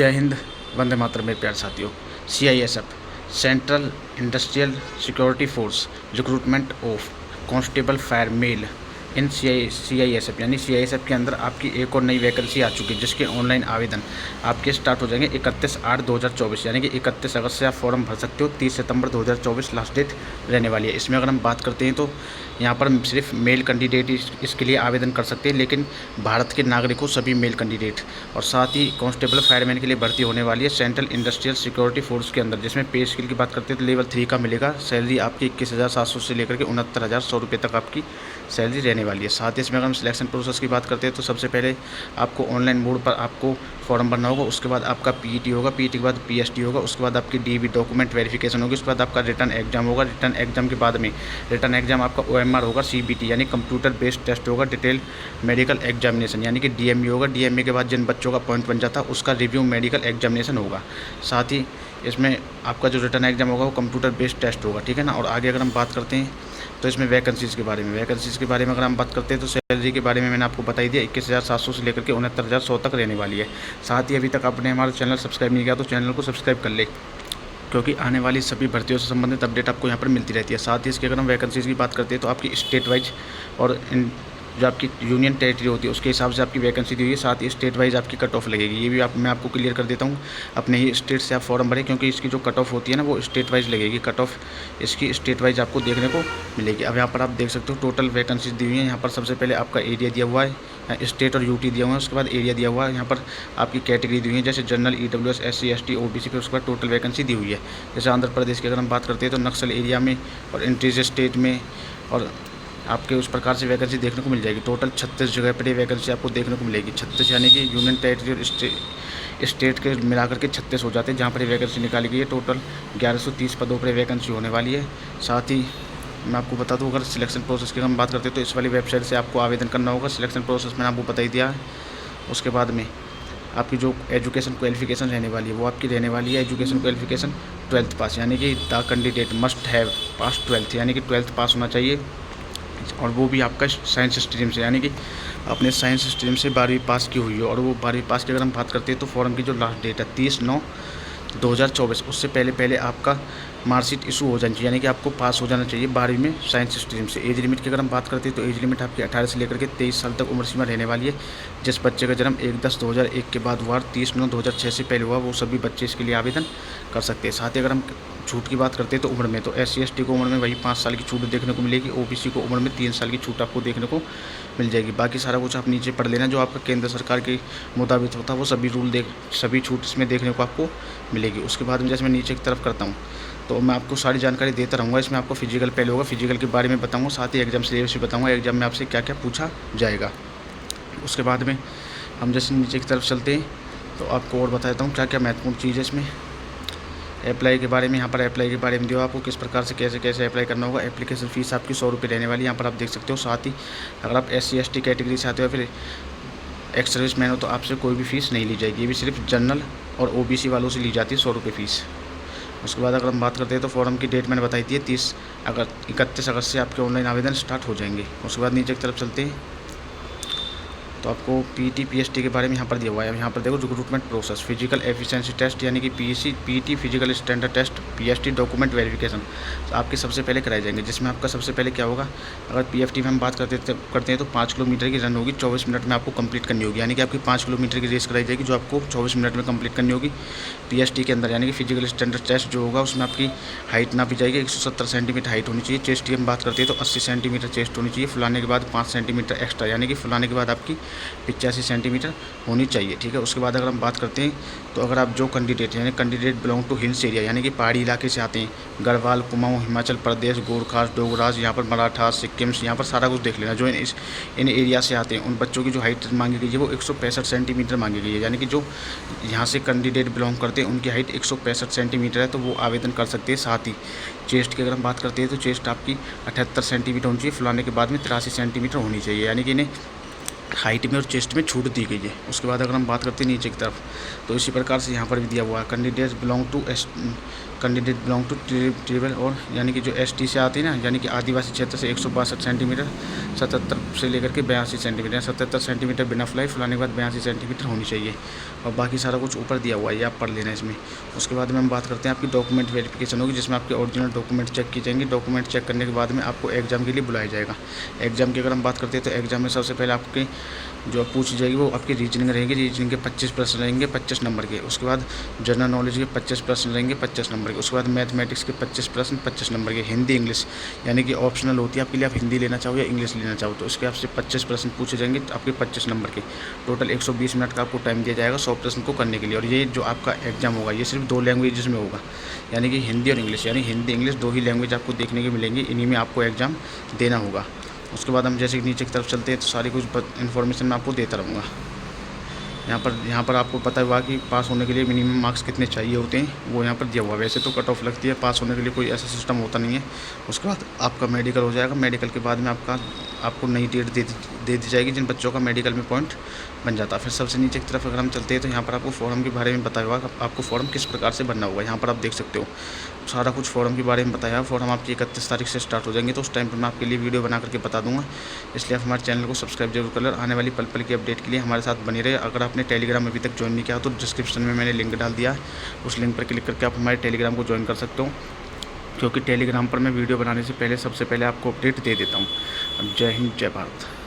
जय हिंद, वंदे मातरम मेरे प्यारे साथियों। CISF central industrial security force recruitment of constable fire male in CISF यानी CISF के अंदर आपकी एक और नई वैकेंसी आ चुकी है, जिसके ऑनलाइन आवेदन आपके स्टार्ट हो जाएंगे 31/8/2024 यानी कि 31 अगस्त से आप फॉर्म भर सकते हो। 30 सितंबर 2024 लास्ट डेट रहने वाली है। इसमें अगर हम बात करते हैं तो यहाँ पर सिर्फ मेल कैंडिडेट इसके लिए आवेदन कर सकते हैं, लेकिन भारत के नागरिकों सभी मेल कैंडिडेट। और साथ ही कांस्टेबल फायरमैन के लिए भर्ती होने वाली है सेंट्रल इंडस्ट्रियल सिक्योरिटी फोर्स के अंदर, जिसमें पे स्केल की बात करते हैं तो लेवल 3 का मिलेगा। सैलरी आपकी 21,700 से लेकर के 69,100 रुपये तक आपकी सैलरी रहने वाली है। साथ ही इसमें अगर हम सिलेक्शन प्रोसेस की बात करते हैं तो सबसे पहले आपको ऑनलाइन मोड पर आपको फॉर्म भरना होगा। उसके बाद आपका PET होगा, PET के बाद PST होगा, उसके बाद आपकी DV डॉक्यूमेंट वेरिफिकेशन होगी, उसके बाद आपका रिटर्न एग्जाम होगा। रिटर्न एग्जाम के बाद में रिटर्न एग्जाम आपका OMR होगा, CBT यानी कंप्यूटर बेस्ड टेस्ट होगा, डिटेल मेडिकल एग्जामिनेशन यानी कि DME होगा। DME के बाद जिन बच्चों का पॉइंट बन जाता है उसका रिव्यू मेडिकल एग्जामिनेशन होगा। साथ ही इसमें आपका जो रिटर्न एग्जाम होगा वो कंप्यूटर बेस्ड टेस्ट होगा, ठीक है ना। और आगे अगर हम बात करते हैं तो इसमें वैकेंसीज़ के बारे में अगर हम बात करते हैं तो सैलरी के बारे में मैंने आपको बताई दिया, 21,700 से लेकर के 69,100 तक रहने वाली है। साथ ही अभी तक आपने हमारा चैनल सब्सक्राइब नहीं किया तो चैनल को सब्सक्राइब कर ले, क्योंकि आने वाली सभी भर्तियों से संबंधित अपडेट आपको यहाँ पर मिलती रहती है। साथ ही इसके अगर हम वैकेंसीज़ की बात करते हैं तो आपकी स्टेट वाइज और जो आपकी यूनियन टेरिटरी होती है उसके हिसाब से आपकी वैकेंसी दी हुई है। साथ ही स्टेट वाइज आपकी कट ऑफ लगेगी, ये भी मैं आपको क्लियर कर देता हूँ। अपने ही स्टेट से आप फॉर्म भरें, क्योंकि इसकी जो कट ऑफ होती है ना वो स्टेट वाइज लगेगी। कट ऑफ इसकी स्टेट वाइज आपको देखने को मिलेगी। अब यहाँ पर आप देख सकते हो टोटल वैकेंसीज दी हुई है। यहाँ पर सबसे पहले आपका एरिया दिया हुआ है, स्टेट और UT दिया हुआ है, उसके बाद एरिया दिया हुआ है। यहाँ पर आपकी कैटेगरी दी हुई है, जैसे general, EWS, SC ST OBC, फिर उसके बाद टोटल वैकेंसी दी हुई है। जैसे आंध्र प्रदेश की अगर हम बात करते हैं तो नक्सल एरिया में और इंटीरियर स्टेट में और आपके उस प्रकार से वैकेंसी देखने को मिल जाएगी। टोटल 36 जगह पर ये वैकेंसी आपको देखने को मिलेगी। 36 यानी कि यूनियन टेरिटरी और स्टेट के मिलाकर के 36 हो जाते हैं जहाँ पर ये वैकेंसी निकाली गई है। टोटल 1130 पदों पर वैकेंसी होने वाली है। साथ ही मैं आपको बता दूं, अगर सिलेक्शन प्रोसेस की हम बात करते हैं तो इस वाली वेबसाइट से आपको आवेदन करना होगा। सिलेक्शन प्रोसेस मैंने आपको बता ही दिया है। उसके बाद में आपकी जो एजुकेशन क्वालिफिकेशन रहने वाली है वो आपकी रहने वाली है एजुकेशन क्वालिफिकेशन 12th पास, यानी कि the candidate must have pass 12th, यानी कि 12th पास होना चाहिए। और वो भी आपका साइंस स्ट्रीम से, यानी कि अपने साइंस स्ट्रीम से 12वीं पास की हुई है। और वो 12वीं पास की अगर हम बात करते हैं तो फॉर्म की जो लास्ट डेट है 30/9/2024, उससे पहले आपका मार्कशीट इशू हो जानी चाहिए, यानी कि आपको पास हो जाना चाहिए 12वीं में साइंस स्ट्रीम से। एज लिमिट की अगर हम बात करते हैं तो एज लिमिट आपकी 18 से लेकर के 23 साल तक उम्र सीमा रहने वाली है। जिस बच्चे का जन्म 1/10/2001 के बाद हुआ, 30/9/2006 से पहले हुआ, वो सभी बच्चे इसके लिए आवेदन कर सकते हैं। साथ ही अगर हम छूट की बात करते हैं तो उम्र में तो SC ST को उम्र में वही 5 साल की छूट देखने को मिलेगी। OBC को उम्र में 3 साल की छूट आपको देखने को मिल जाएगी। बाकी सारा कुछ आप नीचे पढ़ लेना, जो आपका केंद्र सरकार के मुताबिक होता है वो सभी छूट इसमें देखने को आपको मिलेगी। उसके बाद में जैसे मैं नीचे की तरफ करता हूँ तो मैं आपको सारी जानकारी देता रहूँगा। इसमें आपको फिजिकल पहले होगा, फिजिकल के बारे में बताऊँगा, साथ ही एग्जाम सिलेबस भी बताऊँगा, एग्जाम में आपसे क्या क्या पूछा जाएगा। उसके बाद में हम जैसे नीचे की तरफ चलते हैं तो आपको और बताता हूँ क्या क्या महत्वपूर्ण चीज़ है इसमें। अप्लाई के बारे में, यहाँ पर अप्लाई के बारे में दिया आपको किस प्रकार से कैसे अप्लाई करना होगा। एप्लीकेशन फ़ीस आपकी 100 रुपये रहने वाली है, यहाँ पर आप देख सकते हो। साथ ही अगर आप SC ST कैटेगरी से आते हो फिर एक्स सर्विस मैन हो तो आपसे कोई भी फ़ीस नहीं ली जाएगी। ये भी सिर्फ जनरल और OBC वालों से ली जाती है 100 रुपये फ़ीस। उसके बाद अगर हम बात करते हैं तो फॉर्म की डेट मैंने बताई थी 31 अगस्त से आपके ऑनलाइन आवेदन स्टार्ट हो जाएंगे। उसके बाद नीचे की तरफ चलते हैं तो आपको PET PST के बारे में यहाँ पर दिया हुआ है। यहाँ पर देखो recruitment process, physical efficiency test यानी कि PET physical standard test, PST document verification तो आपके सबसे पहले कराए जाएंगे। जिसमें आपका सबसे पहले क्या होगा, अगर PFT में हम बात करते हैं तो 5 किलोमीटर की रन होगी, 24 मिनट में आपको कंप्लीट करनी होगी, यानी कि आपकी 5 किलोमीटर की रेस कराई जाएगी जो आपको 24 मिनट में कंप्लीट करनी होगी। PST के अंदर यानी कि फिजिकल स्टैंडर्ड टेस्ट जो होगा उसमें आपकी हाइट नापी जाएगी, 170 सेंटीमीटर हाइट होनी चाहिए। चेस्ट की हम बात करते हैं तो 80 सेंटीमीटर चेस्ट होनी चाहिए, फुलाने के बाद 5 सेंटीमीटर एक्स्ट्रा, यानी कि फुलाने के बाद आपकी 85 सेंटीमीटर होनी चाहिए, ठीक है। उसके बाद अगर हम बात करते हैं तो अगर आप जो candidate belong to hills area, यानी कि पहाड़ी इलाके से आते हैं, गढ़वाल, कुमाऊं, हिमाचल प्रदेश, गोरखा, डोगराज, यहाँ पर मराठा, सिक्किम, यहाँ पर सारा कुछ देख लेना। जो इन एरिया से आते हैं उन बच्चों की जो हाइट मांगी गई है वो 165 सेंटीमीटर मांगी गई है, यानी कि जो यहाँ से कैंडिडेट बिलोंग करते हैं उनकी हाइट 165 सेंटीमीटर है, तो वो आवेदन कर सकते हैं। साथ ही चेस्ट की अगर हम बात करते हैं तो चेस्ट आपकी 78 सेंटीमीटर होनी चाहिए, फुलाने के बाद में 83 सेंटीमीटर होनी चाहिए, यानी कि इन्हें हाइट में और चेस्ट में छूट दी गई है। उसके बाद अगर हम बात करते हैं नीचे की तरफ, तो इसी प्रकार से यहाँ पर भी दिया हुआ है कैंडिडेट बिलोंग टू ट्राइबल और यानी कि जो एसटी से आती है ना, यानी कि आदिवासी क्षेत्र से 162 सेंटीमीटर 77 से लेकर के 82 सेंटीमीटर, 77 सेंटीमीटर बिना फ्लाई फुलाने के बाद 82 सेंटीमीटर होनी चाहिए। और बाकी सारा कुछ ऊपर दिया हुआ है, ये आप पढ़ लेना इसमें। उसके बाद में हम बात करते हैं आपकी डॉक्यूमेंट वेरिफिकेशन होगी, जिसमें आपके ओरिजिनल डॉक्यूमेंट चेक की जाएंगे। डॉक्यूमेंट चेक करने के बाद में आपको एग्जाम के लिए बुलाया जाएगा। एग्जाम की अगर हम बात करते हैं तो एग्जाम में सबसे पहले आपकी जो पूछी जाएगी वो आपकी रीजनिंग रहेगी। रीजनिंग के 25 प्रश्न रहेंगे 25 नंबर के। उसके बाद जनरल नॉलेज के 25 प्रश्न रहेंगे 25 नंबर के। उसके बाद मैथमेटिक्स के 25 प्रश्न 25 नंबर के। हिंदी इंग्लिश यानी कि ऑप्शनल होती है आपके लिए, आप हिंदी लेना चाहो या इंग्लिश लेना चाहो तो उसके आपसे 25 प्रश्न पूछे जाएंगे आपके 25 नंबर के। टोटल 120 मिनट का आपको टाइम दिया जाएगा 100 प्रश्न को करने के लिए। और ये जो आपका एग्जाम होगा ये सिर्फ 2 लैंग्वेजेस में होगा, यानी कि हिंदी और इंग्लिश, यानी हिंदी इंग्लिश 2 ही लैंग्वेज आपको देखने को मिलेंगी, इन्हीं में आपको एग्ज़ाम देना होगा। उसके बाद हम जैसे कि नीचे की तरफ चलते हैं तो सारी कुछ इन्फॉर्मेशन मैं आपको देता रहूँगा। यहाँ पर आपको पता हुआ कि पास होने के लिए मिनिमम मार्क्स कितने चाहिए होते हैं, वो यहाँ पर दिया हुआ है। वैसे तो कट ऑफ लगती है, पास होने के लिए कोई ऐसा सिस्टम होता नहीं है। उसके बाद आपका मेडिकल हो जाएगा। मेडिकल के बाद में आपको नई डेट दे दी जाएगी जिन बच्चों का मेडिकल में पॉइंट बन जाता है। फिर सबसे नीचे की तरफ अगर हम चलते हैं तो यहाँ पर आपको फॉर्म के बारे में बताया हुआ आपको फॉर्म किस प्रकार से भरना होगा। यहाँ पर आप देख सकते हो सारा कुछ फॉर्म के बारे में बताया। फॉर्म आपकी 31 तारीख से स्टार्ट हो जाएंगे, तो उस टाइम पर मैं आपके लिए वीडियो बना करके बता दूंगा। इसलिए आप हमारे चैनल को सब्सक्राइब जरूर कर लें। आने वाली पल पल की अपडेट के लिए हमारे साथ बने रहे। अगर आपने टेलीग्राम अभी तक ज्वाइन नहीं किया तो डिस्क्रिप्शन में मैंने लिंक डाल दिया है, उस लिंक पर क्लिक करके आप हमारे टेलीग्राम को ज्वाइन कर सकते हो, क्योंकि टेलीग्राम पर मैं वीडियो बनाने से पहले सबसे पहले आपको अपडेट दे देता हूँ। जय हिंद, जय भारत।